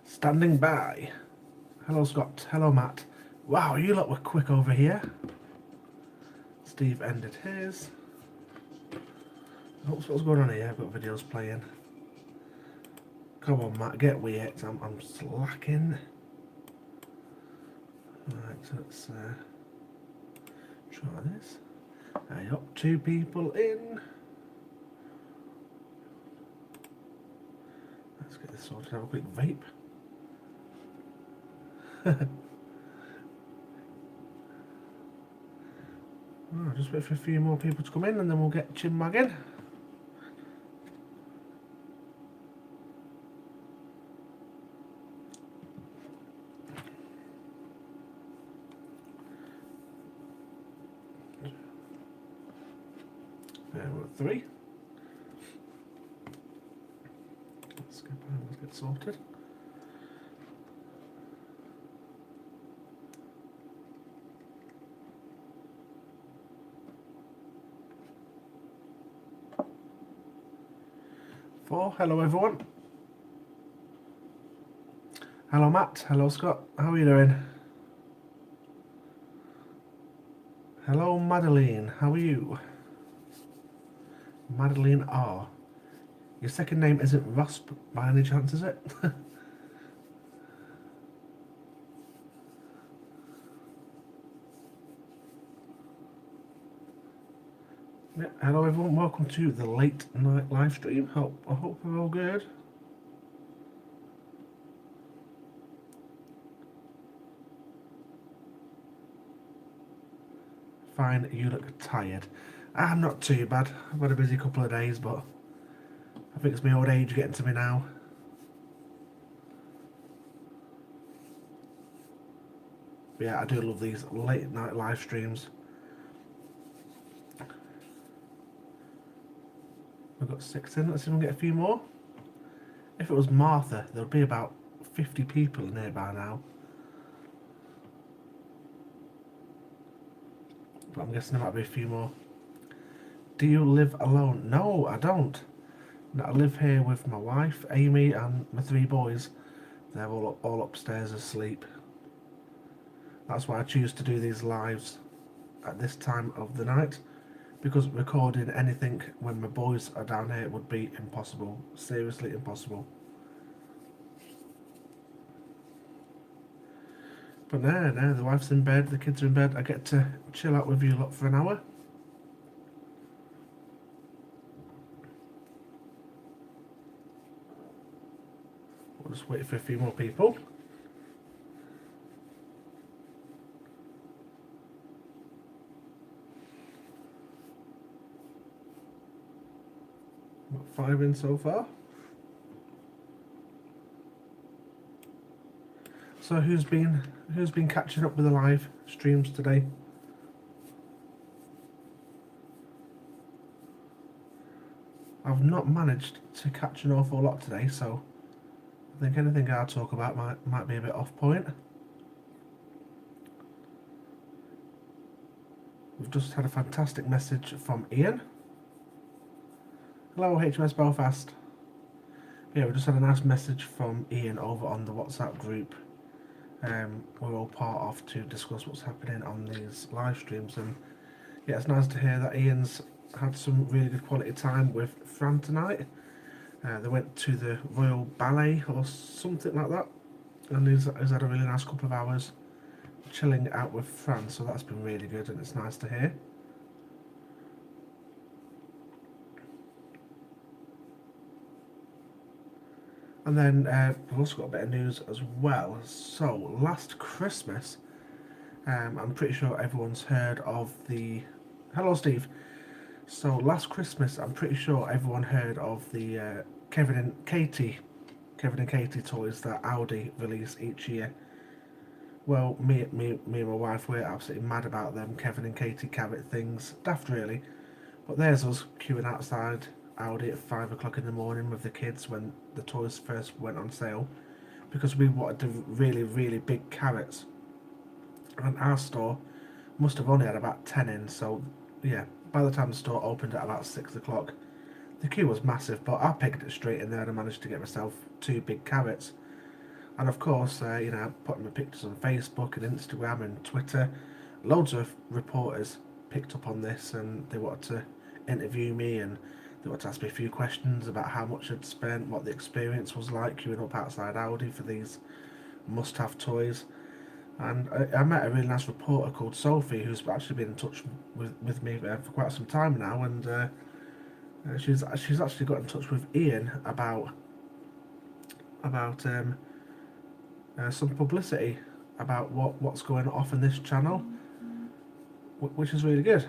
Standing by. Hello, Scott. Hello, Matt. Wow, you lot were quick over here. Steve ended his. What's going on here? I've got videos playing. Come on, Matt, get with it. I'm slacking. Right, so let's try this. Yep, 2 people in. Let's get this sorted. Have a quick vape. Oh, just wait for a few more people to come in and then we'll get chin-magging. There we're at 3. Let's get sorted. Hello everyone. Hello Matt, hello Scott, how are you doing? Hello Madeline, how are you? Madeline R. Your second name isn't Ross by any chance, is it? Yeah, hello everyone, welcome to the late night live stream. I hope we're all good. Fine, you look tired. I'm not too bad. I've had a busy couple of days, but I think it's my old age getting to me now. But yeah, I do love these late night live streams. We've got 6 in. Let's see if we can get a few more. If it was Martha, there would be about 50 people in here by now. But I'm guessing there might be a few more. Do you live alone? No, I don't. I live here with my wife, Amy, and my 3 boys. They're all upstairs asleep. That's why I choose to do these lives at this time of the night. Because recording anything when my boys are down here would be impossible. Seriously impossible. But no, the wife's in bed, the kids are in bed. I get to chill out with you lot for an hour. We'll just wait for a few more people. Got 5 in so far. So who's been catching up with the live streams today? I've not managed to catch an awful lot today, so I think anything I talk about might be a bit off point. We've just had a fantastic message from Ian. Hello HMS Belfast. Yeah, we just had a nice message from Ian over on the WhatsApp group. We're all part of to discuss what's happening on these live streams, and yeah, it's nice to hear that Ian's had some really good quality time with Fran tonight. They went to the Royal Ballet or something like that, and he's had a really nice couple of hours chilling out with Fran, so that's been really good and it's nice to hear. And then we've also got a bit of news as well. So last Christmas, I'm pretty sure everyone's heard of the... Hello Steve. So last Christmas, I'm pretty sure everyone heard of the Kevin and Katie toys that Audi release each year. Well, me and my wife, we're absolutely mad about them Kevin and Katie carrot things. Daft really. But there's us queuing outside Audi at 5 o'clock in the morning with the kids when the toys first went on sale, because we wanted the really, really big carrots. And our store must have only had about 10 in, so yeah, by the time the store opened at about 6 o'clock, The queue was massive, but I picked it straight in there and I managed to get myself 2 big carrots. And of course, you know, putting my pictures on Facebook and Instagram and Twitter. Loads of reporters picked up on this and they wanted to interview me and they wanted to ask me a few questions about how much I'd spent, what the experience was like queuing up outside Aldi for these must-have toys. And I met a really nice reporter called Sophie who's actually been in touch with me for quite some time now, and she's actually got in touch with Ian about some publicity about what's going off in this channel, which is really good.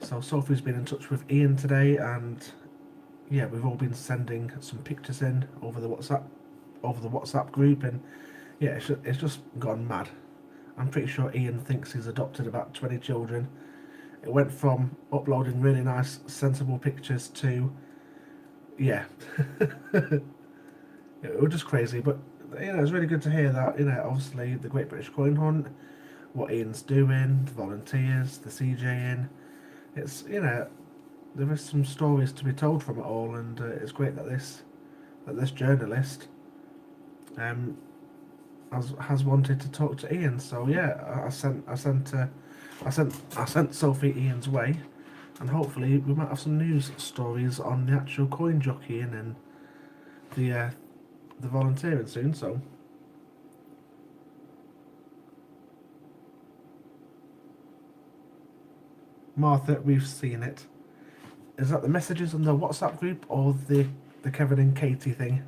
So Sophie's been in touch with Ian today, and yeah, we've all been sending some pictures in over the WhatsApp group, and yeah, it's just gone mad. I'm pretty sure Ian thinks he's adopted about 20 children. It went from uploading really nice, sensible pictures to, yeah, it was just crazy. But you know, it's really good to hear that. You know, obviously the Great British Coin Hunt, what Ian's doing, the volunteers, the CJing. It's, you know, there is some stories to be told from it all, and it's great that this journalist has wanted to talk to Ian. So yeah, I sent Sophie Ian's way, and hopefully we might have some news stories on the actual coin jockeying and the volunteering soon. So Martha, we've seen it. Is that the messages in the WhatsApp group or the Kevin and Katie thing?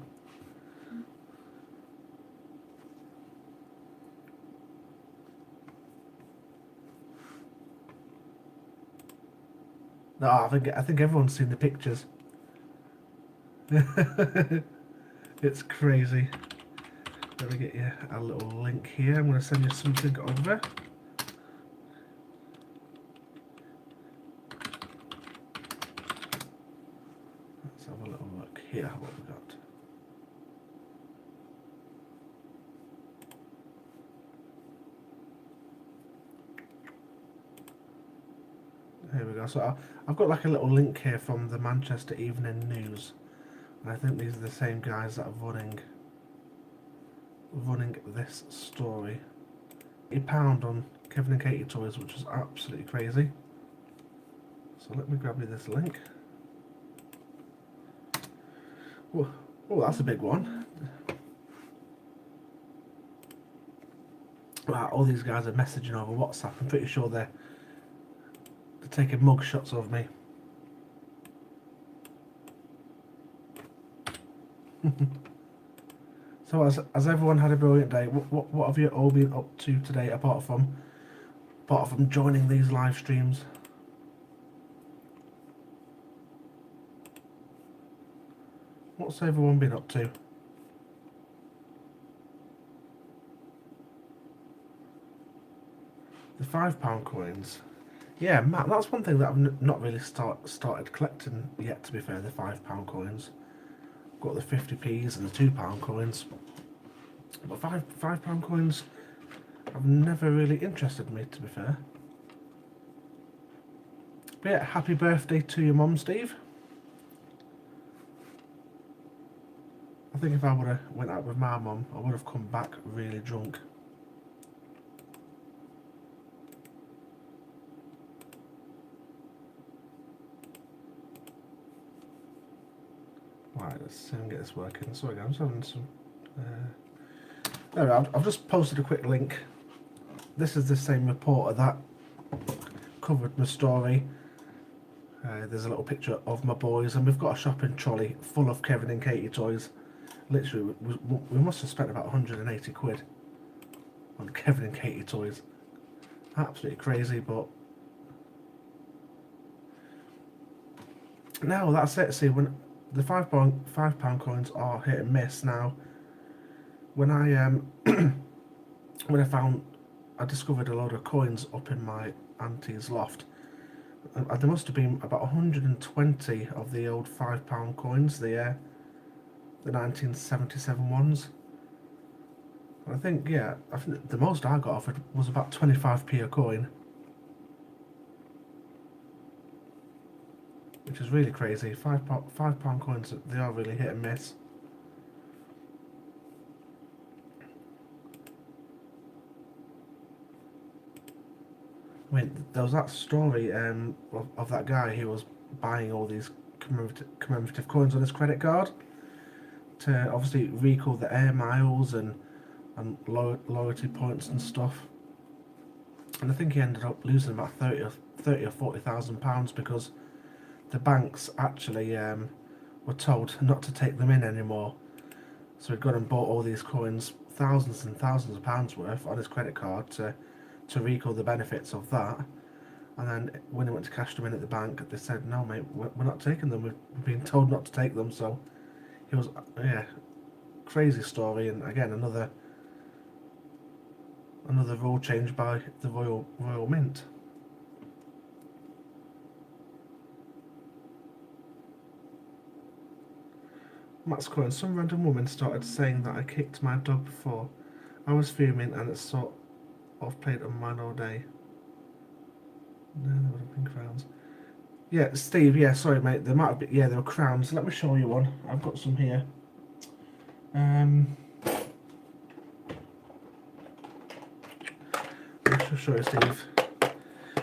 No, I think everyone's seen the pictures. It's crazy. Let me get you a little link here. I'm going to send you something over. Let's have a little look here what we got. Here we go. So I've got like a little link here from the Manchester Evening News, and I think these are the same guys that are running this story. £80 on Kevin and Katie toys, which was absolutely crazy. So let me grab you this link. Oh, that's a big one. Wow, all these guys are messaging over WhatsApp. I'm pretty sure they're taking mug shots of me. So has everyone had a brilliant day? What have you all been up to today, apart from joining these live streams? What's everyone been up to? The £5 coins. Yeah, Matt, that's one thing that I've not really started collecting yet, to be fair, the £5 coins. I've got the 50p's and the £2 coins. But £5 coins have never really interested me, to be fair. But yeah, happy birthday to your mum, Steve. I think if I would have went out with my mum, I would have come back really drunk. Right, let's see if I can get this working. Sorry guys, I'm having some... There we are. I've just posted a quick link. This is the same reporter that covered my story. There's a little picture of my boys, and we've got a shopping trolley full of Kevin and Katie toys. Literally, we must have spent about 180 quid on Kevin and Katie toys. Absolutely crazy, but... Now, that's it. See, when the £5 coins are hit and miss now. When I discovered a load of coins up in my auntie's loft. There must have been about 120 of the old £5 coins, the 1977 ones. I think, yeah, I think the most I got offered was about 25p a coin. which is really crazy. £5 coins, they are really hit and miss. I mean, there was that story of that guy who was buying all these commemorative coins on his credit card to obviously recall the air miles and loyalty points and stuff. And I think he ended up losing about 30 or 40,000 pounds because the banks actually were told not to take them in anymore. So he'd gone and bought all these coins, thousands and thousands of pounds worth, on his credit card to recall the benefits of that. And then when he went to cash them in at the bank, they said, "No, mate, we're not taking them. We've been told not to take them." So he was, yeah, crazy story. And again, another rule change by the Royal Mint. Matt's coin. Some random woman started saying that I kicked my dog before. I was fuming, and it sort of played on mine all day. No, there would have been crowns. Yeah, Steve. Yeah, sorry, mate. There might have been. Yeah, there were crowns. Let me show you one. I've got some here. I'll show you, Steve.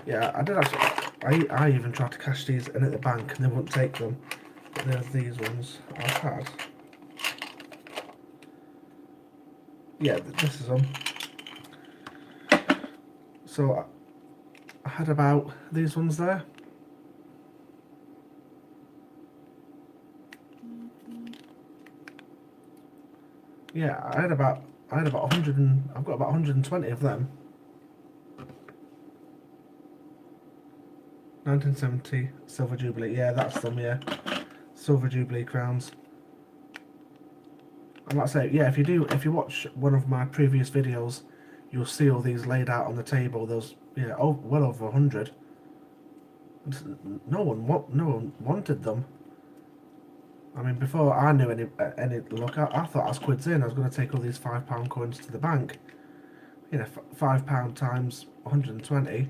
Yeah, I did actually. I even tried to cash these in at the bank, and they wouldn't take them. But there's these ones I've had. Yeah, this is them. So I had about these ones there. Yeah, I had about 100 and I've got about 120 of them. 1970 Silver Jubilee. Yeah, that's them. Yeah, Silver Jubilee crowns. And like I say, yeah, if you watch one of my previous videos, you'll see all these laid out on the table. There's well over 100. No one wanted them. I mean, before I knew any look, I thought I was quids in. I was going to take all these £5 coins to the bank. You know, £5 times 120.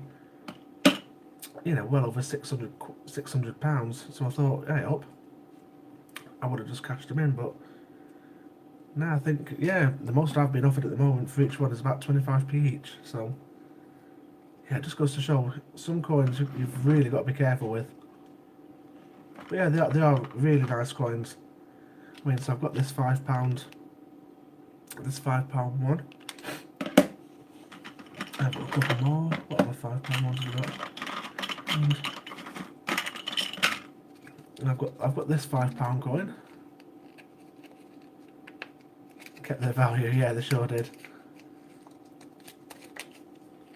You know, well over 600 pounds. So I thought, hey, up. I would have just cashed them in, but now I think, yeah, the most I've been offered at the moment for each one is about 25p each. So yeah, it just goes to show some coins you've really got to be careful with. But yeah, they are really nice coins. I mean, so I've got this £5 one. I've got a couple more. What other £5 ones have we got? And I've got this £5 coin. Kept their value, yeah, they sure did.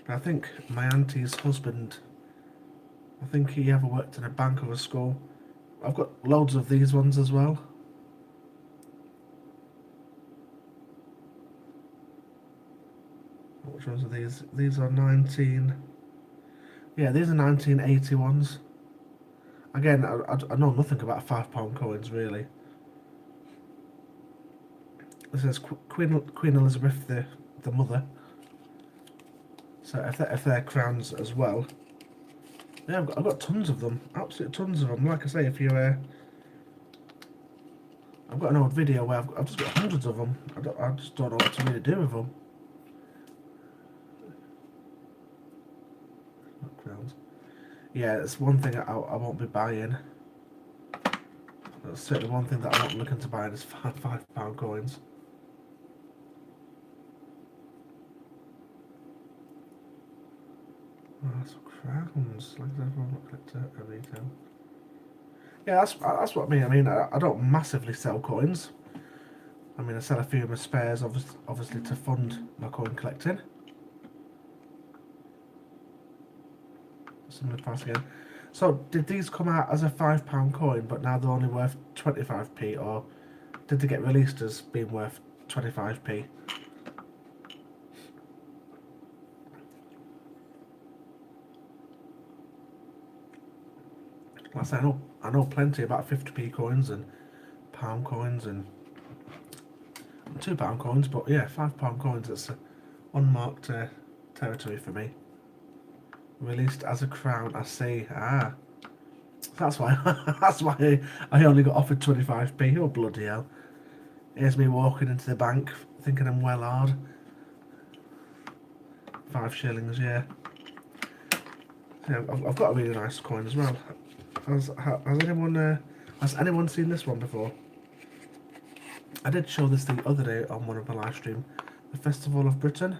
I think my auntie's husband, I think he ever worked in a bank or a school. I've got loads of these ones as well. Which ones are these? These are 19... Yeah, these are 1980 ones. Again, I know nothing about £5 coins, really. This is Queen Elizabeth, the mother. So if they're crowns as well. Yeah, I've got tons of them, absolutely tons of them. Like I say, if you I've got an old video where I've just got hundreds of them. I just don't know what to really do with them. Not crowns. Yeah, it's one thing I won't be buying. That's certainly one thing that I'm not looking to buy is £5 coins. Oh, some crowns. Like everyone not clicked a retail. Yeah, that's what I mean. I mean, I don't massively sell coins. I mean, I sell a few of my spares, obviously to fund my coin collecting. Similar price again. So, did these come out as a £5 coin, but now they're only worth 25p, or did they get released as being worth 25p? Like I say, I know plenty about 50p coins and pound coins and £2 coins, but yeah, £5 coins, it's unmarked territory for me. Released as a crown, I see. Ah, That's why that's why I only got offered 25p. Oh bloody hell! Here's me walking into the bank, thinking I'm well hard. 5 shillings, yeah. Yeah, I've got a really nice coin as well. Has anyone seen this one before? I did show this the other day on one of my live stream. The Festival of Britain,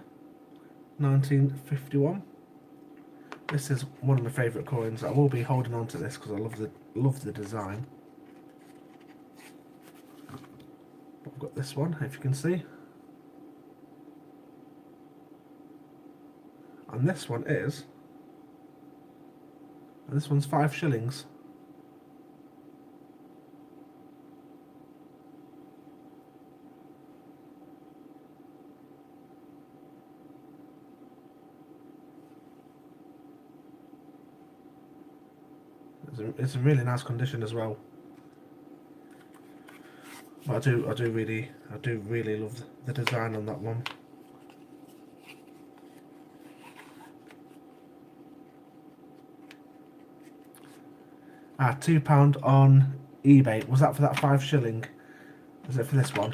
1951. This is one of my favourite coins. I will be holding on to this because I love the design. I've got this one, if you can see. And this one is... And this one's 5 shillings. It's in really nice condition as well. But I do really love the design on that one. £2 on eBay. Was that for that 5 shilling? Is it for this one?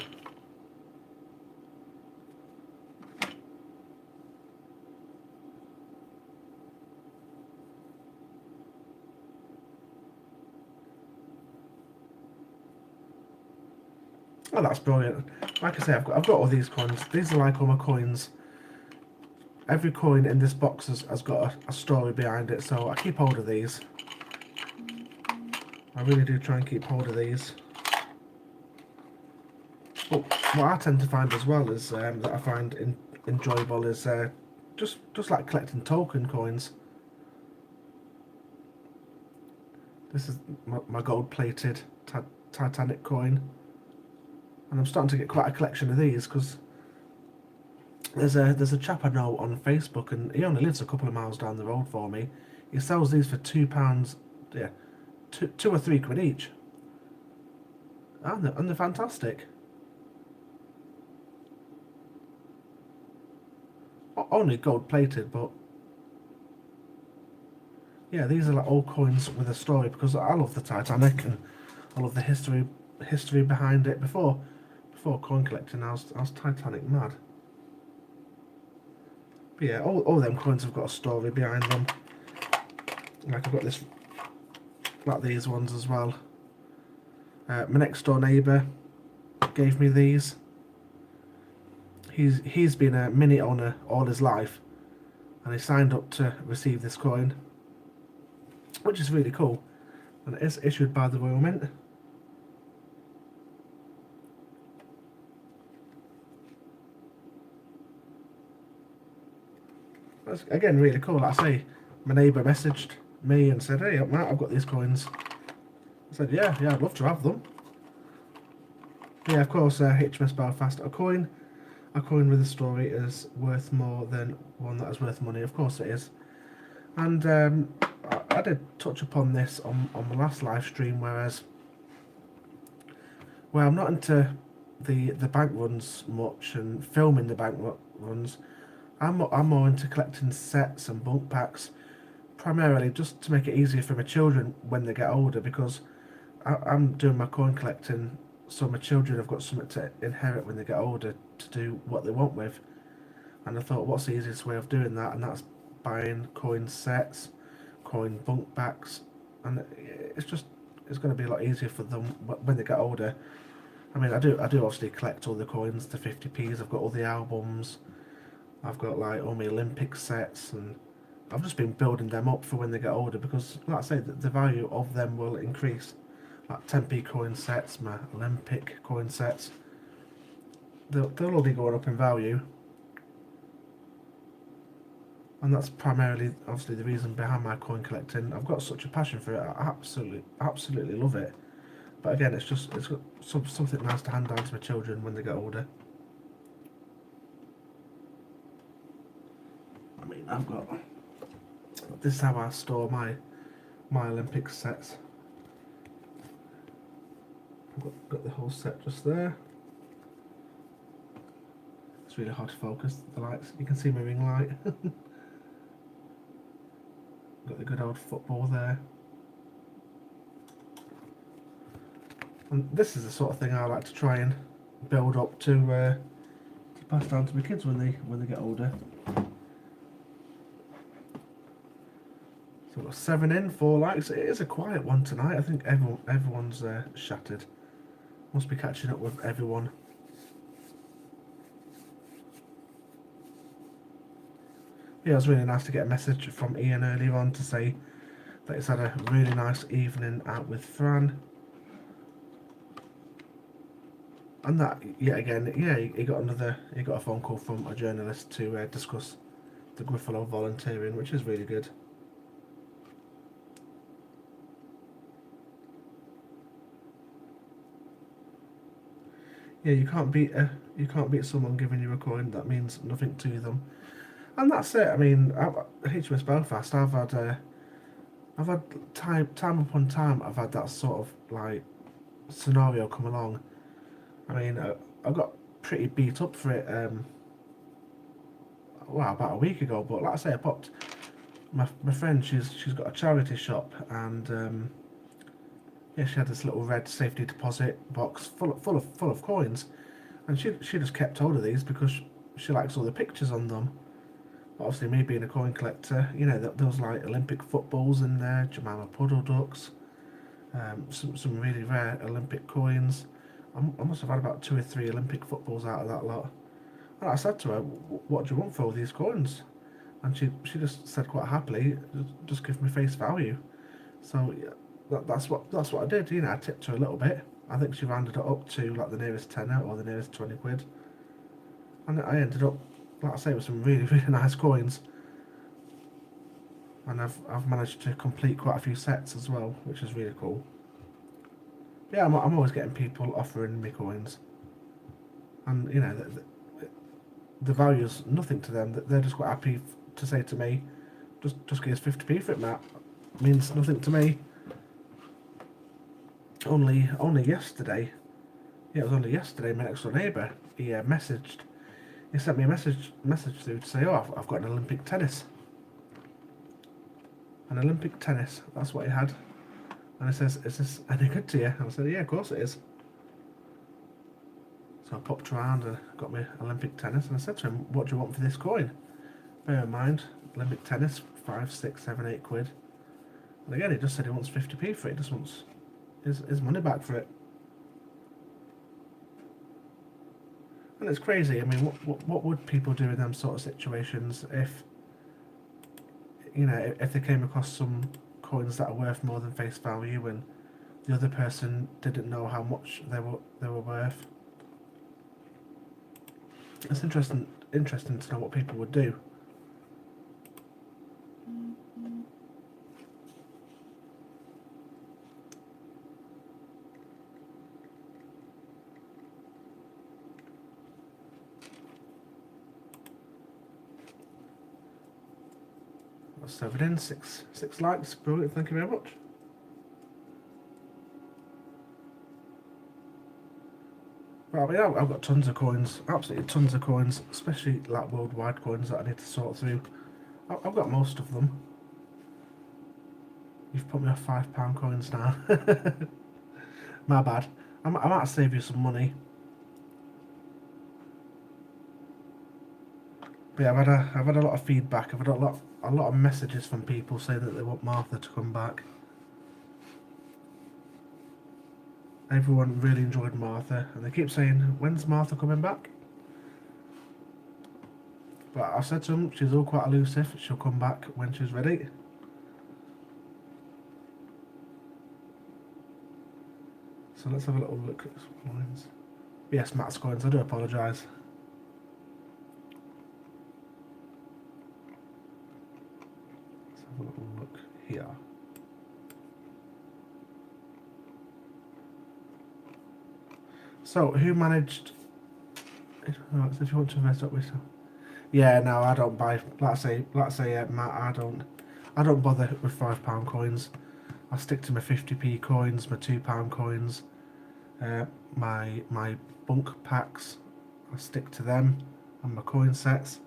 Oh, that's brilliant. Like I say, I've got all these coins. These are like all my coins. Every coin in this box has got a story behind it, so I keep hold of these. I really do try and keep hold of these. But what I tend to find as well is that I find enjoyable is just like collecting token coins. This is my gold-plated Titanic coin. And I'm starting to get quite a collection of these because there's a chap I know on Facebook, and he only lives a couple of miles down the road for me. He sells these for £2, yeah, two or three quid each, and they're fantastic. Only gold plated, but yeah, these are like old coins with a story because I love the Titanic and I love the history behind it. Before coin collecting, I was Titanic mad. But yeah, all them coins have got a story behind them. Like I've got this, like these ones as well. My next door neighbour gave me these. He's been a mini owner all his life, and he signed up to receive this coin, which is really cool. And it is issued by the Royal Mint. That's again really cool. Like I say, my neighbour messaged me and said, "Hey, Matt, I've got these coins." I said, "Yeah, I'd love to have them." Yeah, of course, HMS Belfast, a coin with a story is worth more than one that is worth money. Of course it is. And I did touch upon this on my last live stream, where I'm not into the bank runs much and filming the bank runs. I'm more into collecting sets and bulk packs, primarily just to make it easier for my children when they get older, because I'm doing my coin collecting so my children have got something to inherit when they get older to do what they want with. And I thought, what's the easiest way of doing that? And that's buying coin sets, coin bulk packs, and it's going to be a lot easier for them when they get older. I mean, I do obviously collect all the coins, the 50p's. I've got all the albums. I've got like all my Olympic sets, and I've just been building them up for when they get older, because like I say, the value of them will increase. Like 10p coin sets, my Olympic coin sets, they'll all be going up in value. And that's primarily obviously the reason behind my coin collecting. I've got such a passion for it. I absolutely love it. But again, it's got something nice to hand down to my children when they get older. I mean, this is how I store my Olympic sets. I've got the whole set just there. It's really hard to focus the lights. You can see my ring light. Got the good old football there. And this is the sort of thing I like to try and build up to pass down to my kids when they get older. So we've got 7 in, 4 likes. It is a quiet one tonight. I think everyone's shattered. Must be catching up with everyone. Yeah, it was really nice to get a message from Ian earlier on to say that he's had a really nice evening out with Fran. And that, yet again, yeah, he got a phone call from a journalist to discuss the Gruffalo volunteering, which is really good. Yeah, you can't beat someone giving you a coin that means nothing to them, and that's it. I mean, HMS Belfast, I've had time upon time, I've had that sort of like scenario come along. I mean, I got pretty beat up for it. Well, about a week ago. But like I say, I popped my friend. She's got a charity shop, and yeah, she had this little red safety deposit box full of coins, and she just kept hold of these because she likes all the pictures on them. Obviously, me being a coin collector, you know, there was like Olympic footballs in there, Jemima Puddle Ducks, some really rare Olympic coins. I must have had about 2 or 3 Olympic footballs out of that lot. And I said to her, "What do you want for all these coins?" And she just said quite happily, "Just give me face value." So yeah, that's what I did. You know, I tipped her a little bit. I think she rounded it up to like the nearest tenner or the nearest 20 quid. And I ended up, like I say, with some really, really nice coins. And I've managed to complete quite a few sets as well, which is really cool. But yeah, I'm always getting people offering me coins. And, you know, the value's nothing to them. They're just quite happy to say to me, just give us 50p for it, Matt. It means nothing to me. Only yesterday, yeah, it was only yesterday, my next door neighbour, he sent me a message through to say, "Oh, I've got an Olympic tennis." An Olympic tennis, that's what he had. And he says, "Is this any good to you?" And I said, "Yeah, of course it is." So I popped around and got me Olympic tennis, and I said to him, "What do you want for this coin?" Bear in mind, Olympic tennis, 5, 6, 7, 8 quid. And again, he just said he wants 50p for it. He just wants his money back for it. And it's crazy. I mean, what would people do in them sort of situations if, you know, if they came across some coins that are worth more than face value and the other person didn't know how much they were worth? It's interesting to know what people would do. That's 7 in, 6 likes, brilliant, thank you very much. Well, yeah, I've got tons of coins, absolutely tons of coins, especially like worldwide coins that I need to sort through. I've got most of them. You've put me off £5 coins now. My bad. I might save you some money. But yeah, I've had a lot of feedback. I've had a lot of messages from people saying that they want Martha to come back. Everyone really enjoyed Martha, and they keep saying, "When's Martha coming back?" But I said to them, she's all quite elusive. She'll come back when she's ready. So let's have a little look at coins. Yes, Matt's coins. I do apologise. Let's have a little look here. So, who managed? Oh, if you want to invest up with, yeah, no, I don't buy. Let's say, Matt, I don't bother with £5 coins. I stick to my 50p coins, my £2 coins, my bunk packs. I stick to them, and my coin sets.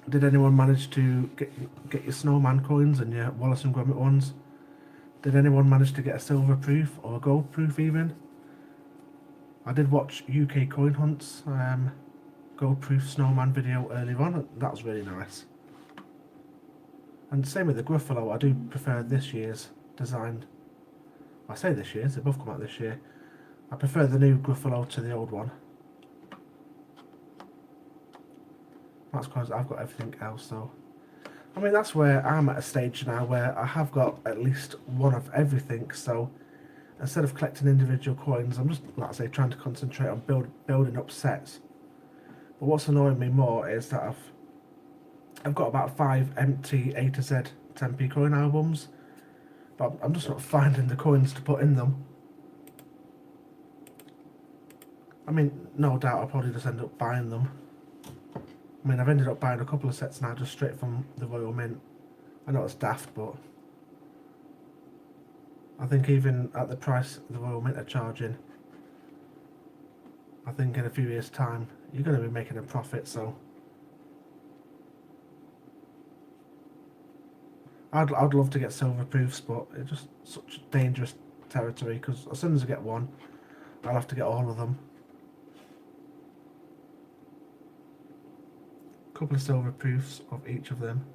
Did anyone manage to get your snowman coins and your Wallace and Gromit ones? Did anyone manage to get a silver proof or a gold proof even? I did watch UK Coin Hunt's gold proof snowman video earlier on. That was really nice. And same with the Gruffalo, I do prefer this year's design. I say this year's, they both come out this year. I prefer the new Gruffalo to the old one. That's because I've got everything else though. I mean, that's where I'm at a stage now where I have got at least one of everything, so instead of collecting individual coins, I'm just, like I say, trying to concentrate on building up sets. But what's annoying me more is that I've got about 5 empty A to Z 10p coin albums, but I'm just not finding the coins to put in them. I mean, no doubt I'll probably just end up buying them. I mean, I've ended up buying a couple of sets now just straight from the Royal Mint. I know it's daft, but I think even at the price the Royal Mint are charging, I think in a few years' time you're going to be making a profit, so I'd love to get silver proofs, but it's just such dangerous territory because as soon as I get one, I'll have to get all of them. Couple of silver proofs of each of them.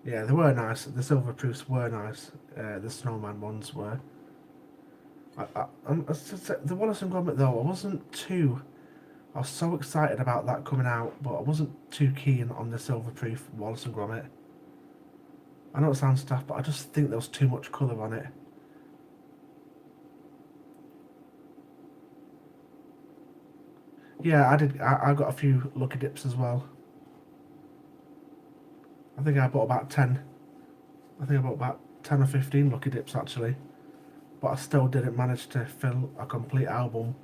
Yeah, they were nice. The silver proofs were nice. The snowman ones were. The Wallace and Gromit though, I was so excited about that coming out, but I wasn't too keen on the silver proof Wallace and Gromit. I know it sounds tough, but I just think there was too much colour on it. Yeah, I did. I got a few lucky dips as well. I think I bought about 10. I think I bought about 10 or 15 lucky dips actually. But I still didn't manage to fill a complete album.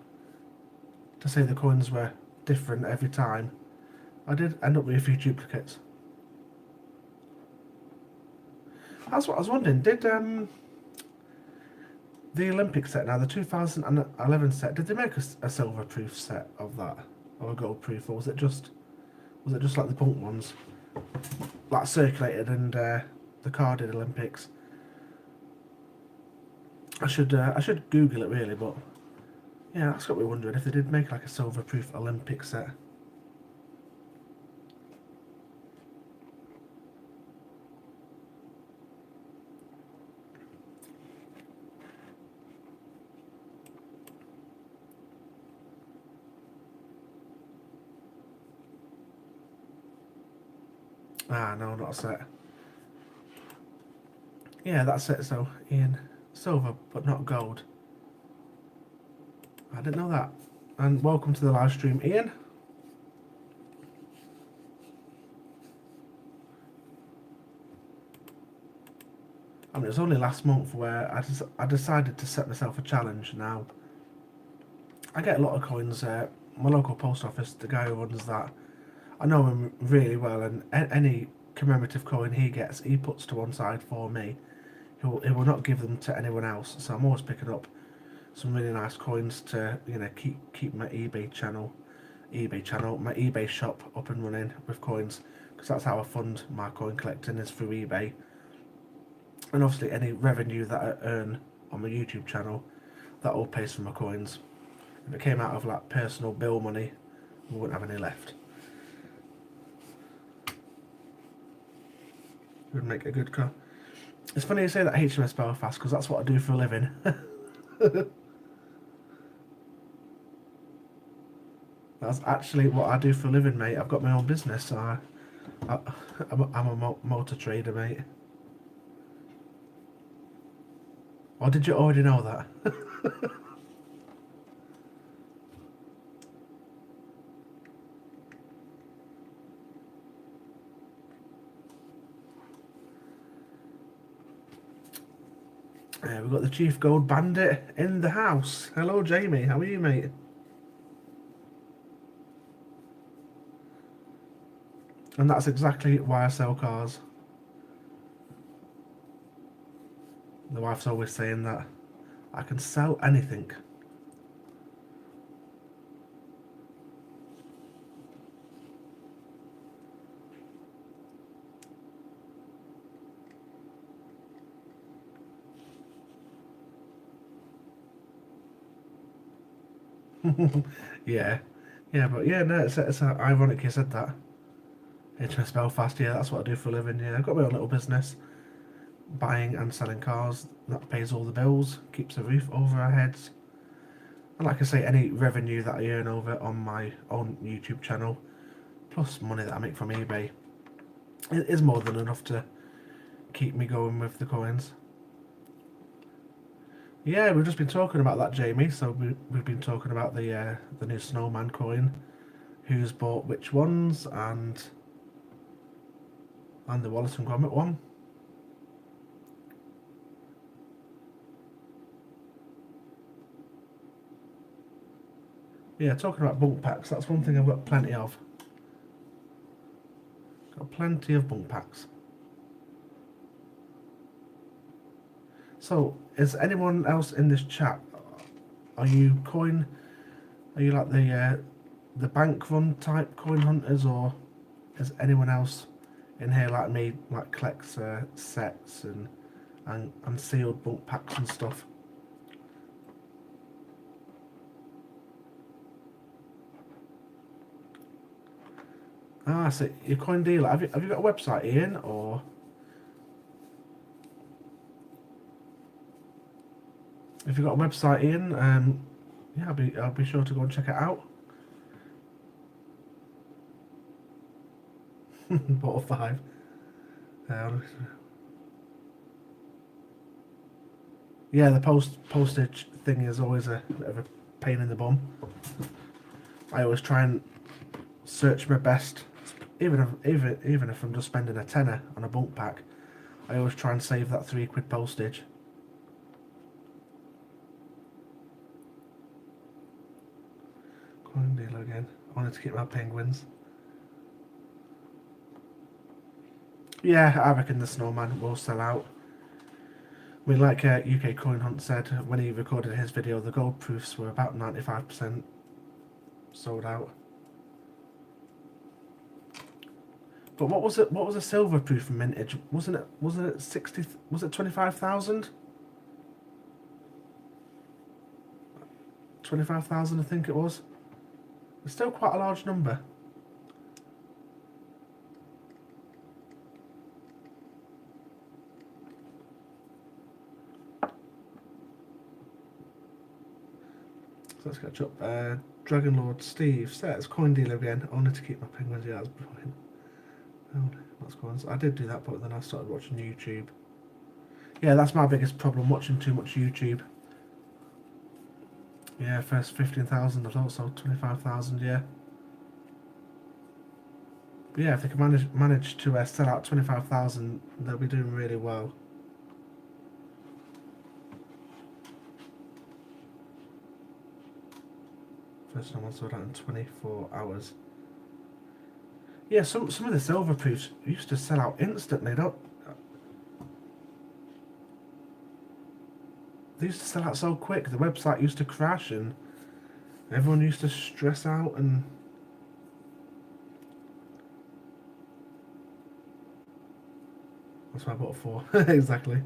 To say the coins were different every time, I did end up with a few duplicates. That's what I was wondering. Did the Olympic set now, the 2011 set, did they make a silver proof set of that, or a gold proof, or was it just like the punk ones, like circulated and the carded Olympics? I should Google it really, but yeah, that's got me wondering if they did make like a silver proof Olympic set. Ah, no, not a set. Yeah, that's it. So, Ian, silver, but not gold. I didn't know that. And welcome to the live stream, Ian. I mean, it was only last month where I decided to set myself a challenge. Now, I get a lot of coins. My local post office, the guy who runs that, I know him really well, and any commemorative coin he gets, he puts to one side for me. He will not give them to anyone else. So I'm always picking up some really nice coins to, you know, keep my eBay channel, my eBay shop up and running with coins, because that's how I fund my coin collecting, is through eBay. And obviously any revenue that I earn on my YouTube channel, that all pays for my coins. If it came out of like personal bill money, we wouldn't have any left. It would make a good car. It's funny you say that, HMS Belfast, because that's what I do for a living. That's actually what I do for a living, mate. I've got my own business, so I'm a motor trader, mate. Or did you already know that? We've got the Chief Gold Bandit in the house. Hello, Jamie. How are you, mate? And that's exactly why I sell cars. The wife's always saying that I can sell anything. Yeah. Yeah, but yeah, no, it's ironic you said that. HMS Belfast, yeah, that's what I do for a living. Yeah, I've got my own little business, buying and selling cars. That pays all the bills, keeps a roof over our heads. And like I say, any revenue that I earn over on my own YouTube channel, plus money that I make from eBay, it is more than enough to keep me going with the coins. Yeah, we've just been talking about that, Jamie. So we've been talking about the new snowman coin, who's bought which ones, and the Wallace and Gromit one. Yeah, talking about bunk packs, that's one thing I've got plenty of. Got plenty of bunk packs. So, is anyone else in this chat? Are you coin? Are you like the bank run type coin hunters, or is anyone else in here like me, like collects sets and sealed bunk packs and stuff? Ah, so you're coin dealer. Have you got a website, Ian, or if you've got a website, Ian? Yeah, I'll be sure to go and check it out. Bottle 5. Yeah, the postage thing is always a bit of a pain in the bum. I always try and search my best, even if I'm just spending a tenner on a bunk pack. I always try and save that £3 postage. Coin dealer again. I wanted to keep my penguins. Yeah, I reckon the snowman will sell out. I mean, like UK Coin Hunt said when he recorded his video, the gold proofs were about 95% sold out. But what was it? What was a silver proof mintage? Wasn't it? Wasn't it 60? Was it 25,000? 25,000, I think it was. It's still quite a large number. So let's catch up. Dragon Lord Steve says, coin dealer again. Only to keep my penguins. Yeah, that's brilliant. Oh, what's going on? I did do that, but then I started watching YouTube. Yeah, that's my biggest problem, watching too much YouTube. Yeah, first 15,000, I've also 25,000, yeah. But yeah, if they can manage to sell out 25,000, they'll be doing really well. First time I sold out in 24 hours. Yeah, some of the silver proofs used to sell out instantly, don't they? Used to sell out so quick. The website used to crash and everyone used to stress out, and that's what I bought it for. Exactly.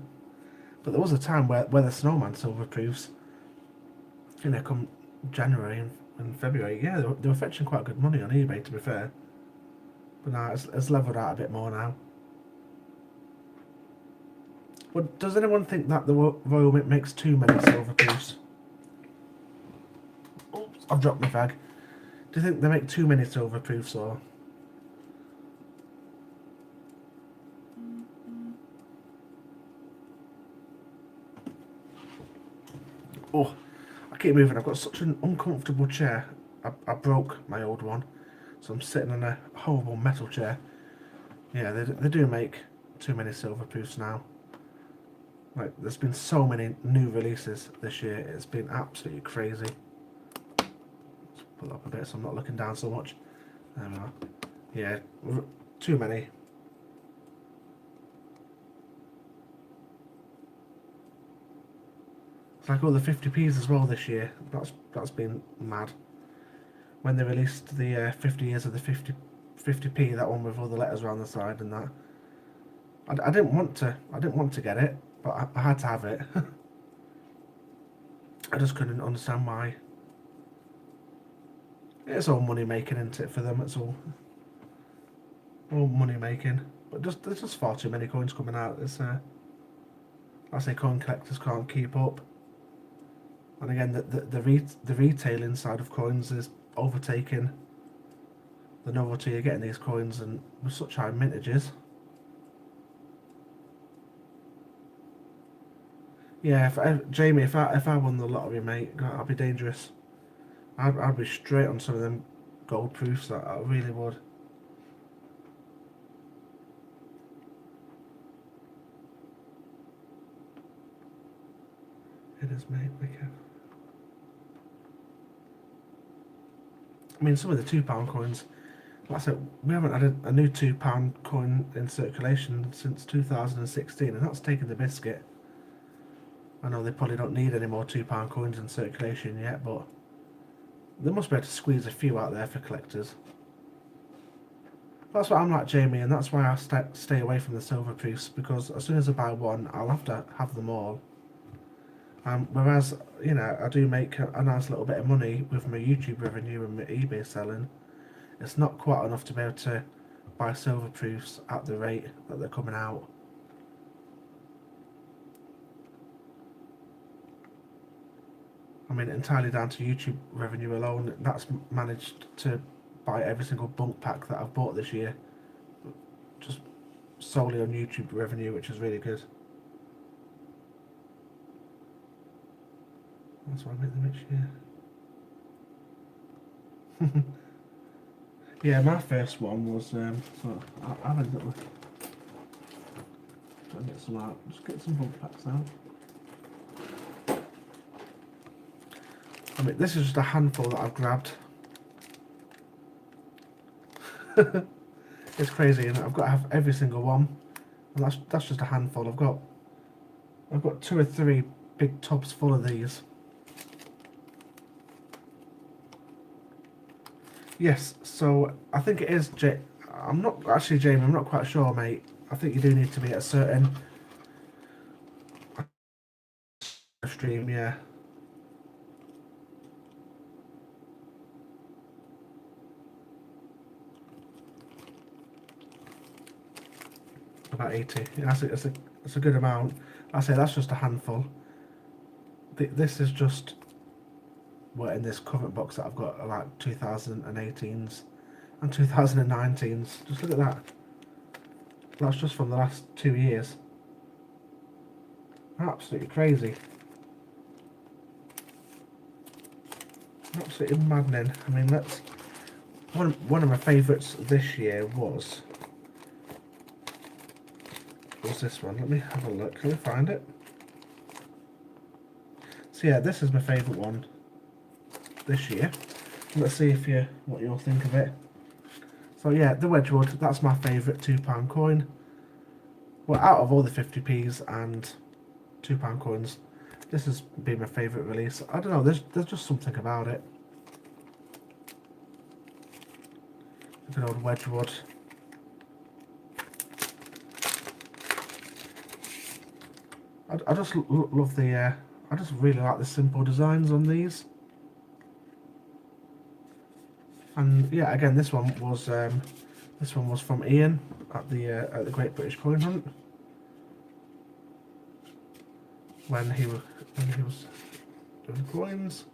But there was a time where the snowman silver proofs, you know, come January and February, yeah, they were fetching quite good money on eBay, to be fair. But now it's levelled out a bit more now. But does anyone think that the Royal Mint makes too many silver proofs? Oops, I've dropped my bag. Do you think they make too many silver proofs, or? Oh, I keep moving. I've got such an uncomfortable chair. I broke my old one, so I'm sitting in a horrible metal chair. Yeah, they do make too many silver proofs now. Like, there's been so many new releases this year. It's been absolutely crazy. Let's pull up a bit so I'm not looking down so much. There we are. Yeah, too many. It's like all the 50p's as well this year. That's been mad. When they released the 50 years of the 50p, that one with all the letters around the side and that. I didn't want to get it, but I had to have it. I just couldn't understand why It's all money making, isn't it, for them? It's all money making. But there's just far too many coins coming out. It's I say coin collectors can't keep up. And again, the retailing side of coins is overtaking the novelty of getting these coins, and with such high mintages. Yeah, Jamie, if I won the lottery, mate, God, I'd be dangerous. I'd be straight on some of them gold proofs. I really would. It is, mate. Okay. I mean, some of the £2 coins. Like I said, we haven't had a new £2 coin in circulation since 2016, and that's taken the biscuit. I know they probably don't need any more £2 coins in circulation yet, but they must be able to squeeze a few out there for collectors. That's why I'm like Jamie, and that's why I stay away from the silver proofs, because as soon as I buy one, I'll have to have them all. Whereas, you know, I do make a nice little bit of money with my YouTube revenue and my eBay selling. It's not quite enough to be able to buy silver proofs at the rate that they're coming out. I mean, entirely down to YouTube revenue alone. That's managed to buy every single bunk pack that I've bought this year, just solely on YouTube revenue, which is really good. That's why I made the rich, yeah. Yeah, my first one was, so I've ended up with, trying to get some out, just get some bunk packs out. I mean, this is just a handful that I've grabbed. It's crazy, and I've got to have every single one, and that's just a handful. I've got 2 or 3 big tubs full of these. Yes, so I think it is I'm not actually, Jamie, I'm not quite sure, mate. I think you do need to be at a certain stream, yeah. About 80. Yeah, that's a good amount. I say that's just a handful. This is just what in this current box that I've got, like 2018s and 2019s. Just look at that. That's just from the last 2 years. Absolutely crazy. Absolutely maddening. I mean, that's one of my favourites this year was this one. Let me have a look. Can we find it? So yeah, this is my favourite one this year. Let's see what you'll think of it. So yeah, the Wedgwood, that's my favourite £2 coin. Well, out of all the 50p's and £2 coins, this has been my favourite release. I don't know, there's just something about it. Good old Wedgwood. I just love the, I just really like the simple designs on these. And yeah, again, this one was from Ian at the Great British Coin Hunt when he was doing coins.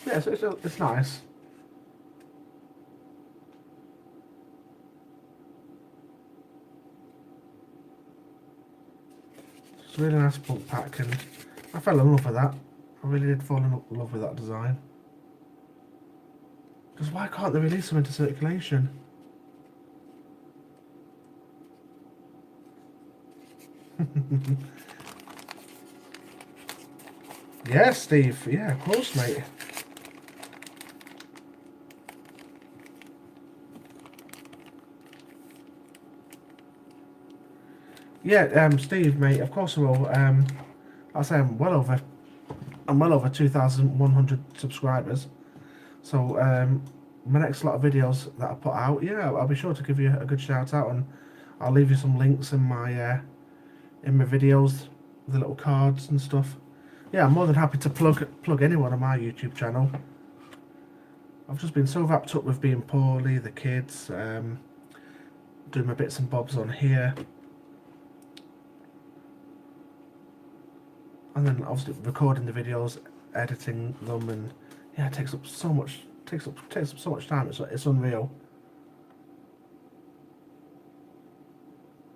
Yeah, so it's nice. It's a really nice book pack, and I fell in love with that. I really did fall in love with that design. Because why can't they release them into circulation? Yeah, Steve. Yeah, of course, mate. Yeah, Steve, mate. Of course I will. I'll say I'm well over 2,100 subscribers. So my next lot of videos that I put out, yeah, I'll be sure to give you a good shout out, and I'll leave you some links in my videos, the little cards and stuff. Yeah, I'm more than happy to plug anyone on my YouTube channel. I've just been so wrapped up with being poorly, the kids, doing my bits and bobs on here, and then obviously recording the videos, editing them, and yeah, it takes up so much time. It's unreal.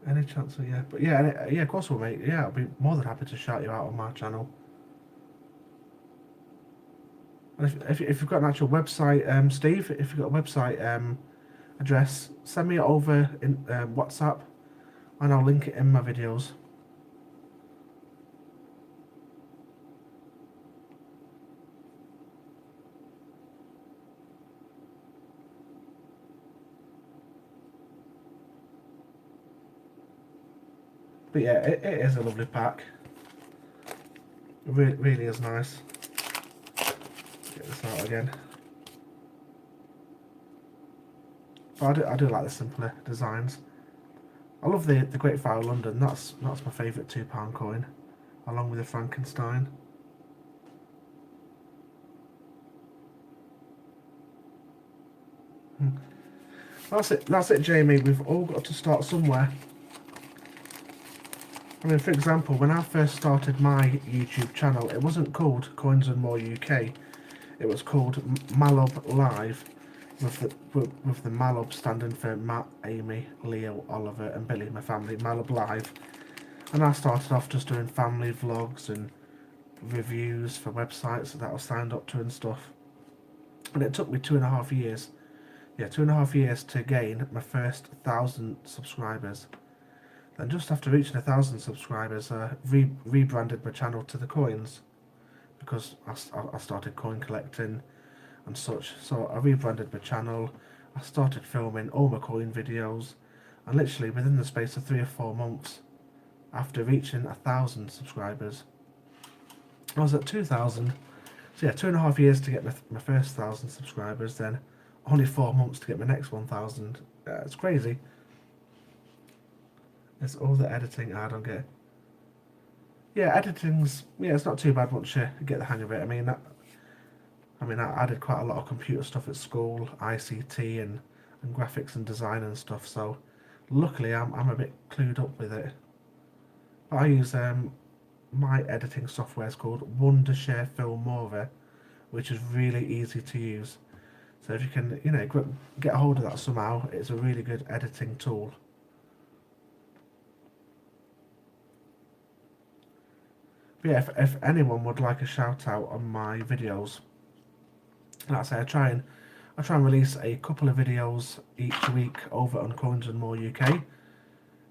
Any chance of, yeah, but yeah, yeah, of course we'll, mate. Yeah, I'll be more than happy to shout you out on my channel. And if you've got an actual website, Steve, if you've got a website address, send me it over in WhatsApp, and I'll link it in my videos. But yeah, it is a lovely pack. It really is nice. Get this out again. But I do like the simpler designs. I love the Great Fire of London. That's my favourite £2 coin, along with the Frankenstein. That's it, Jamie. We've all got to start somewhere. I mean, for example, when I first started my YouTube channel, it wasn't called Coinsandmore UK. It was called Malob Live, with the Malob standing for Matt, Amy, Leo, Oliver, and Billy, my family. Malob Live, and I started off just doing family vlogs and reviews for websites that I was signed up to and stuff. And it took me 2.5 years. Yeah, 2.5 years to gain my first 1,000 subscribers. Then just after reaching 1,000 subscribers, I rebranded my channel to The Coins, because I started coin collecting and such. So I rebranded my channel, I started filming all my coin videos, and literally within the space of 3 or 4 months, after reaching 1,000 subscribers, I was at 2,000. So yeah, 2.5 years to get my first 1,000 subscribers, then only 4 months to get my next 1,000. It's crazy. It's all the editing I don't get. Yeah, editing's, yeah, it's not too bad once you get the hang of it. I did quite a lot of computer stuff at school, ICT and graphics and design and stuff. So luckily, I'm a bit clued up with it. But I use my editing software is called Wondershare Filmora, which is really easy to use. So if you can, get a hold of that somehow, it's a really good editing tool. But yeah, if anyone would like a shout out on my videos, like I say, I try and release a couple of videos each week over on Coinsandmore UK.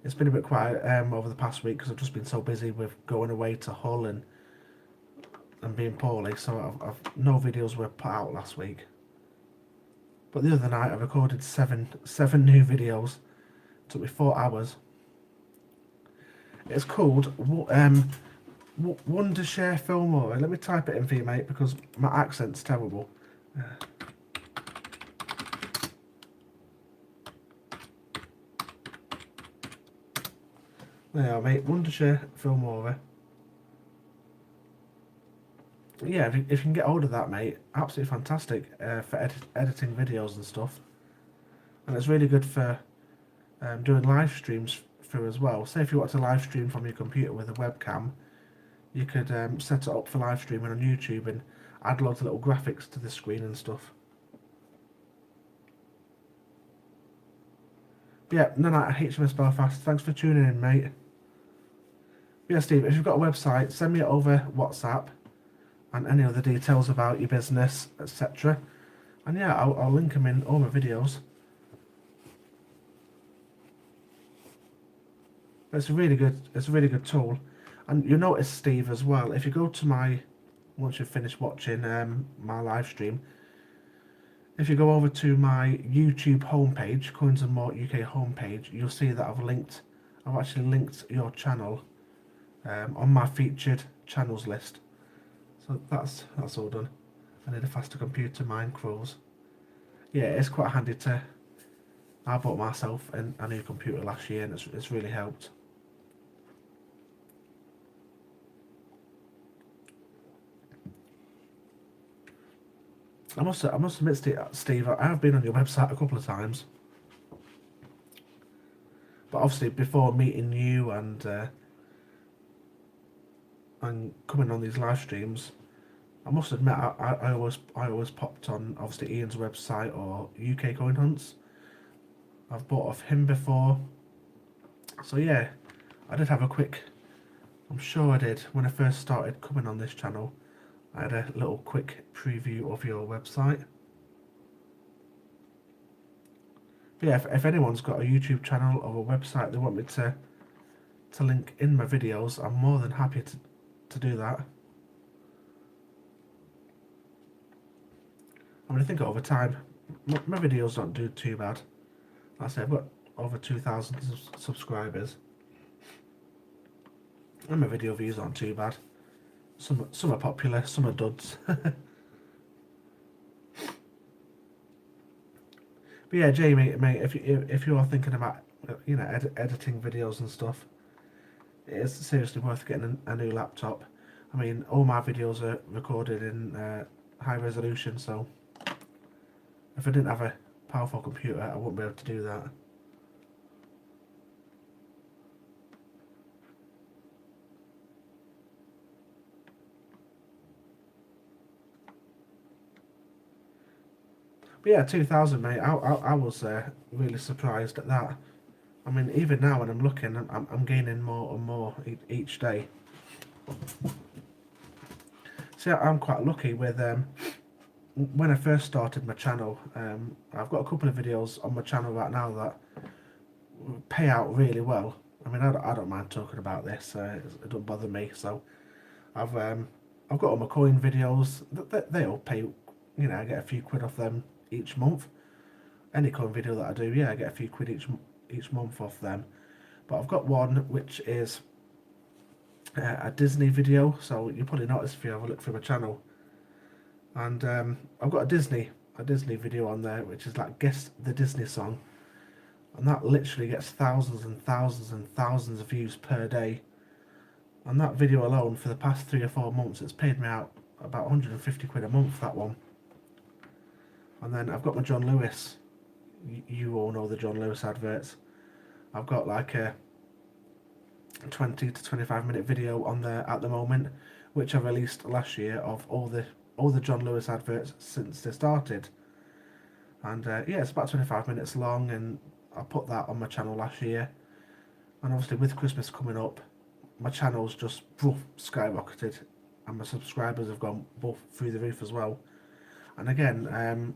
It's been a bit quiet over the past week because I've just been so busy with going away to Hull and being poorly, so I've no videos were put out last week. But the other night I recorded seven new videos. It took me 4 hours. It's called Wondershare Filmora. Let me type it in for you, mate, because my accent's terrible. There you are, mate. Wondershare Filmora. Yeah, if you can get hold of that, mate, absolutely fantastic for editing videos and stuff. And it's really good for doing live streams through as well. Say if you want to live stream from your computer with a webcam, you could set it up for live streaming on YouTube and add loads of little graphics to the screen and stuff. But yeah, no, HMS Belfast, thanks for tuning in, mate. But yeah, Steve, if you've got a website, send me it over WhatsApp and any other details about your business, etc. And yeah, I'll link them in all my videos. But it's a really good tool. And you'll notice, Steve, as well, if you go to once you've finished watching my live stream, if you go over to my YouTube homepage, Coinsandmore UK homepage, you'll see that I've actually linked your channel on my featured channels list. So that's all done. I need a faster computer, mine crows. Yeah, it's quite handy I bought myself a new computer last year and it's really helped. I must admit, Steve, I have been on your website a couple of times, but obviously before meeting you and coming on these live streams, I must admit I always popped on obviously Ian's website or UK Coin Hunts. I've bought off him before, so yeah, I did have a quick. I'm sure I did when I first started coming on this channel. I had a little quick preview of your website. But yeah, if anyone's got a YouTube channel or a website they want me to link in my videos, I'm more than happy to do that. I mean, I think over time, my videos don't do too bad. Like I say, I've got over 2,000 subscribers. And my video views aren't too bad. Some are popular, some are duds. But yeah, Jamie, mate, if you are thinking about editing videos and stuff, it is seriously worth getting a new laptop. I mean, all my videos are recorded in high resolution, so if I didn't have a powerful computer, I wouldn't be able to do that. But yeah, 2,000, mate. I was really surprised at that. I mean, even now when I'm looking, I'm gaining more and more each day. See, I'm quite lucky with when I first started my channel. I've got a couple of videos on my channel right now that pay out really well. I mean, I don't mind talking about this. It don't bother me. So I've got all my coin videos. They all pay. You know, I get a few quid off them each month. Any coin video that I do, yeah, I get a few quid each month off them. But I've got one which is a Disney video, so you probably notice if you have a look through my channel. And I've got a Disney video on there which is like guess the Disney song, and that literally gets thousands and thousands and thousands of views per day. And that video alone, for the past 3 or 4 months, it's paid me out about 150 quid a month, that one. And then I've got my John Lewis. You all know the John Lewis adverts. I've got like a 20 to 25 minute video on there at the moment, which I released last year, of all the John Lewis adverts since they started. And yeah, it's about 25 minutes long, and I put that on my channel last year. And obviously with Christmas coming up, my channel's just skyrocketed, and my subscribers have gone both through the roof as well. And again,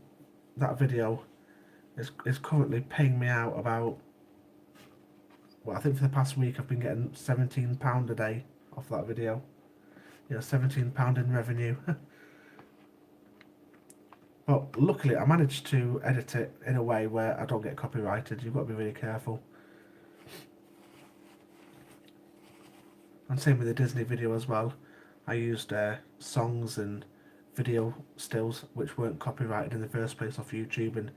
that video is currently paying me out about, well, I think for the past week I've been getting £17 a day off that video. You know, £17 in revenue. But luckily I managed to edit it in a way where I don't get copyrighted. You've got to be really careful. And same with the Disney video as well. I used songs and video stills which weren't copyrighted in the first place off YouTube, and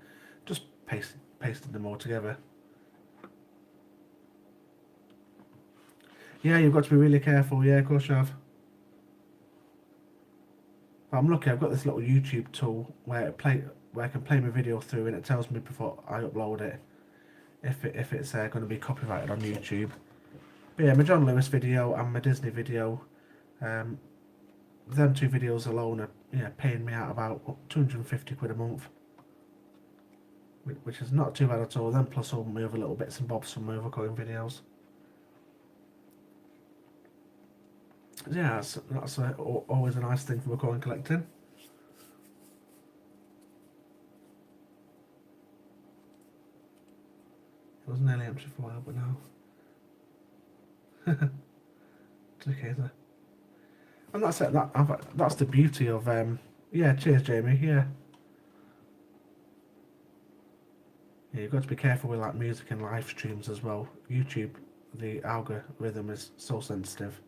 just pasted them all together. Yeah, you've got to be really careful. Yeah, of course you have. But I'm lucky. I've got this little YouTube tool where I can play my video through, and it tells me before I upload it if it's going to be copyrighted on YouTube. But yeah, my John Lewis video and my Disney video, them 2 videos alone are paying me out about 250 quid a month, which is not too bad at all. Then plus all my other little bits and bobs from my other coin videos. Yeah, that's always a nice thing for coin collecting. It was nearly empty for a while, but now it's okay there. And that's it. That's the beauty of yeah. Cheers, Jamie. Yeah. Yeah, you've got to be careful with like music and live streams as well. YouTube, the algorithm is so sensitive.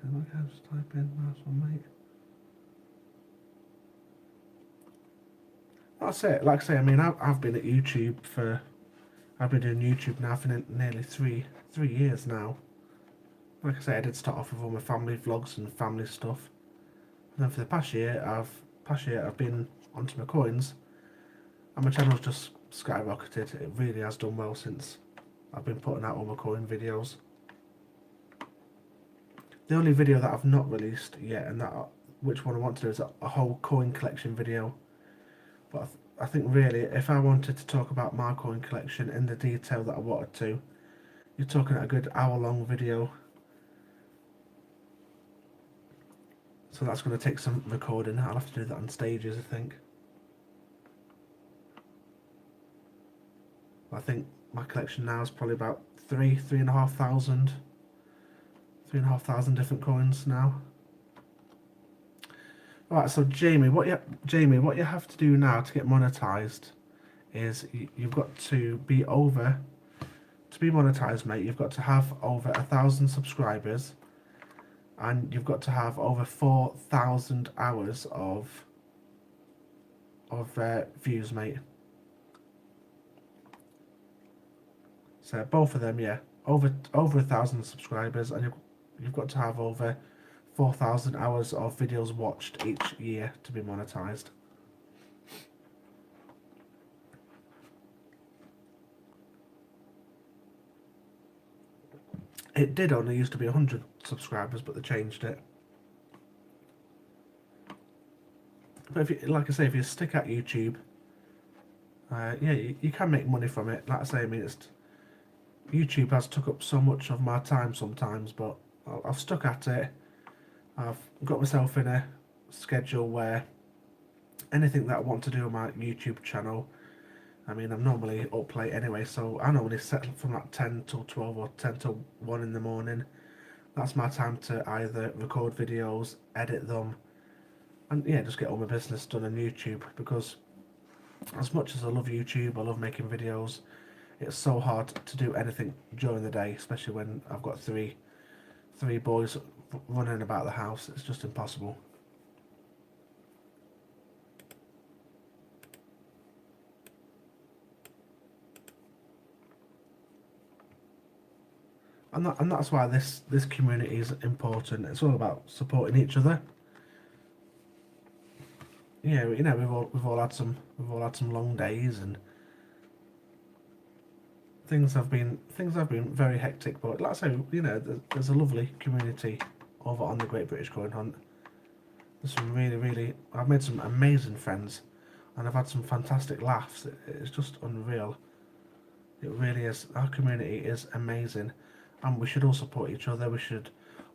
I'll just type in nice one, mate. That's it. Like I say, I mean, I've been at YouTube I've been doing YouTube now for nearly three years now. Like I say, I did start off with all my family vlogs and family stuff. And then for the past year I've been onto my coins, and my channel's just skyrocketed. It really has done well since I've been putting out all my coin videos. The only video that I've not released yet, and that which one I want to do, is a whole coin collection video. But I think really, if I wanted to talk about my coin collection in the detail that I wanted to, you're talking a good hour-long video. So that's going to take some recording. I'll have to do that on stages, I think. I think my collection now is probably about 3,500 different coins now. Alright, so Jamie, what you have to do now to get monetized is you've got to be monetized, mate. You've got to have over 1,000 subscribers, and you've got to have over 4,000 hours of views, mate. So both of them, yeah, over 1,000 subscribers, and you've got to have over 4,000 hours of videos watched each year to be monetized. It did only used to be 100 subscribers, but they changed it. But if you, like I say, if you stick at YouTube, yeah, you can make money from it. Like I say, I mean, YouTube has took up so much of my time sometimes, but I've stuck at it. I've got myself in a schedule where anything that I want to do on my YouTube channel, I mean, I'm normally up late anyway, so I normally set from like 10 till 12 or 10 till 1 in the morning. That's my time to either record videos, edit them, and yeah, just get all my business done on YouTube. Because as much as I love YouTube, I love making videos, it's so hard to do anything during the day, especially when I've got three boys running about the house. It's just impossible. And that's why this community is important. It's all about supporting each other. Yeah, you know, we've all had some long days, and things have been very hectic. But like I say, you know, there's a lovely community over on the Great British Coin Hunt. There's some really, I've made some amazing friends, and I've had some fantastic laughs. It's just unreal. It really is. Our community is amazing, and we should all support each other. We should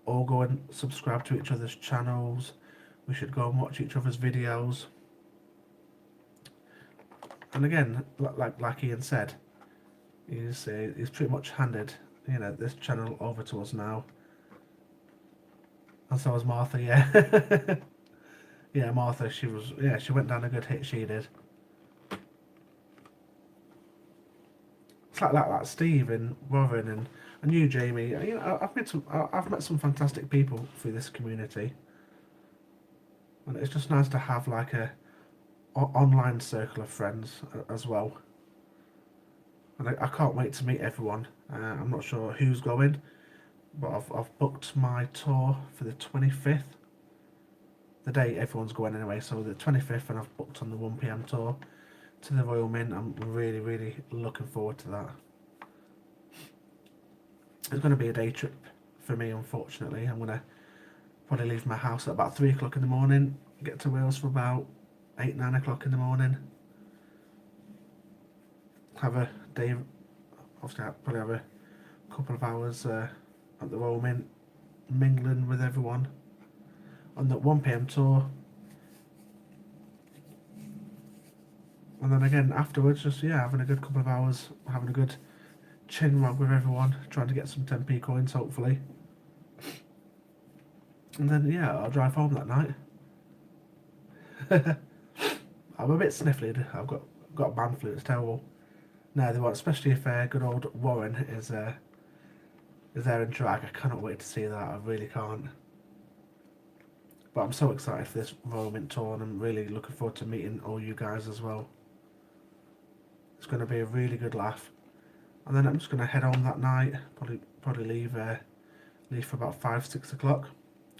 all go and subscribe to each other's channels. We should go and watch each other's videos. And again, like Ian said, he's pretty much handed, you know, this channel over to us now. And so was Martha, yeah. Yeah, Martha, she went down a good hit, she did. It's like Steve and Warren and you, Jamie. You know, I've met some fantastic people through this community, and it's just nice to have like a online circle of friends as well. And I can't wait to meet everyone. I'm not sure who's going, but I've booked my tour for the 25th. The day everyone's going anyway, so the 25th, and I've booked on the 1 PM tour to the Royal Mint. I'm really looking forward to that. It's going to be a day trip for me, unfortunately. I'm going to probably leave my house at about 3 o'clock in the morning, get to Wales for about 8-9 o'clock in the morning. Have a day, obviously I'll probably have a couple of hours at the Royal Mint, mingling with everyone on that 1 PM tour. And then again afterwards, just having a good couple of hours, having a good chin wag with everyone, trying to get some 10p coins hopefully. And then I'll drive home that night. I'm a bit sniffly. I've got a man flu. It's terrible. No, they won't, especially if good old Warren is there in drag. I cannot wait to see that. I really can't. But I'm so excited for this Royal Mint tour, and I'm really looking forward to meeting all you guys as well. It's going to be a really good laugh. And then I'm just going to head home that night. Probably leave Leave for about 5, 6 o'clock.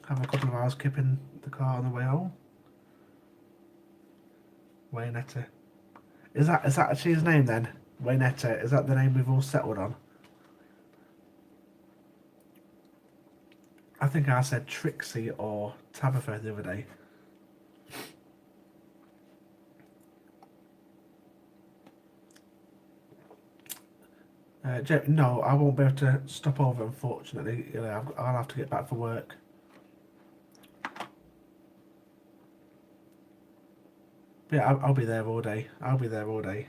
Have a couple of hours kipping the car on the way home. Waynetta. Is that actually his name then? Waynetta. Is that the name we've all settled on? I think I said Trixie or Tabitha the other day. No, I won't be able to stop over, unfortunately. I'll have to get back for work. But yeah, I'll be there all day. I'll be there all day.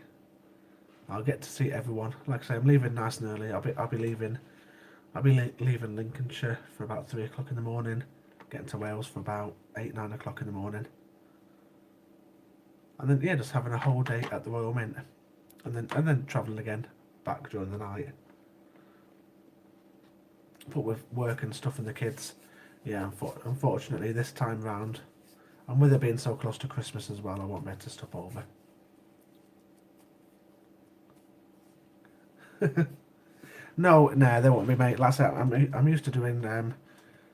I'll get to see everyone. Like I say, I'm leaving nice and early. I'll be leaving Lincolnshire for about 3 o'clock in the morning. Getting to Wales for about 8, 9 o'clock in the morning. And then yeah, just having a whole day at the Royal Mint, and then travelling again back during the night. But with work and stuff and the kids, yeah, unfortunately this time round, and with it being so close to Christmas as well, I won't be able to stop over. No, they won't be, mate. Like I said, I'm used to doing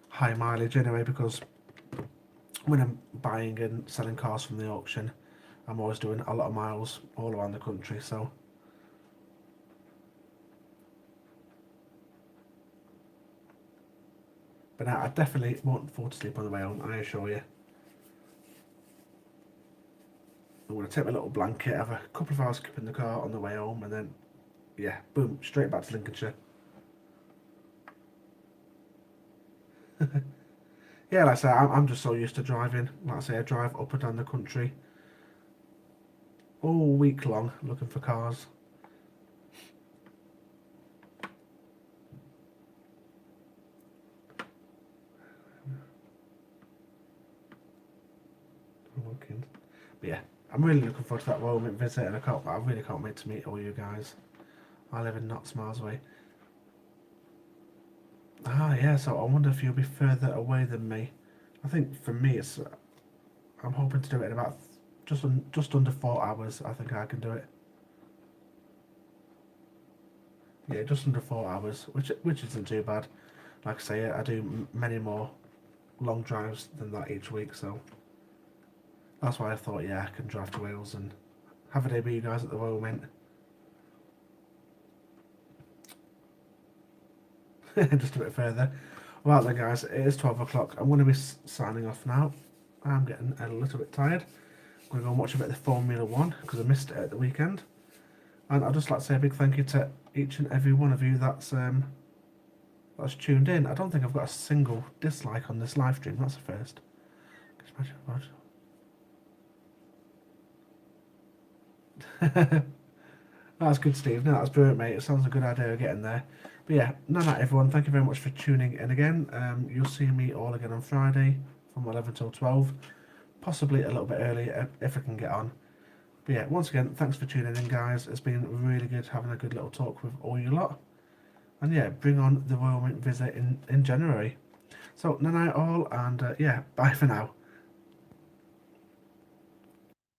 high mileage anyway, because when I'm buying and selling cars from the auction, I'm always doing a lot of miles all around the country, so. But I definitely won't fall asleep on the way home, I assure you. I'm going to take my little blanket, have a couple of hours in the car on the way home, and then, yeah, boom, straight back to Lincolnshire. Yeah, like I say, I'm just so used to driving. Like I say, I drive up and down the country all week long looking for cars. But yeah, I'm really looking forward to that Royal Mint visit, and I really can't wait to meet all you guys. I live in Knots miles away. Ah, yeah, so I wonder if you'll be further away than me. I think for me, I'm hoping to do it in about just under 4 hours. I think I can do it. Yeah, just under 4 hours, which isn't too bad. Like I say, I do many more long drives than that each week, so that's why I thought, yeah, I can drive to Wales and have a day with you guys at the Royal Mint. Just a bit further. Well then guys, it is 12 o'clock. I'm going to be signing off now. I'm getting a little bit tired. I'm going to go and watch a bit of the Formula 1 because I missed it at the weekend. And I'd just like to say a big thank you to each and every one of you that's tuned in. I don't think I've got a single dislike on this live stream. That's the first. That's good, Steve. No, that's brilliant, mate. It sounds a good idea getting there. But yeah, not everyone. Thank you very much for tuning in again. You'll see me all again on Friday from 11 till 12. Possibly a little bit earlier if I can get on. But yeah, once again, thanks for tuning in, guys. It's been really good having a good little talk with all you lot. And yeah, bring on the Royal Mint visit in January. So, night all, and yeah, bye for now.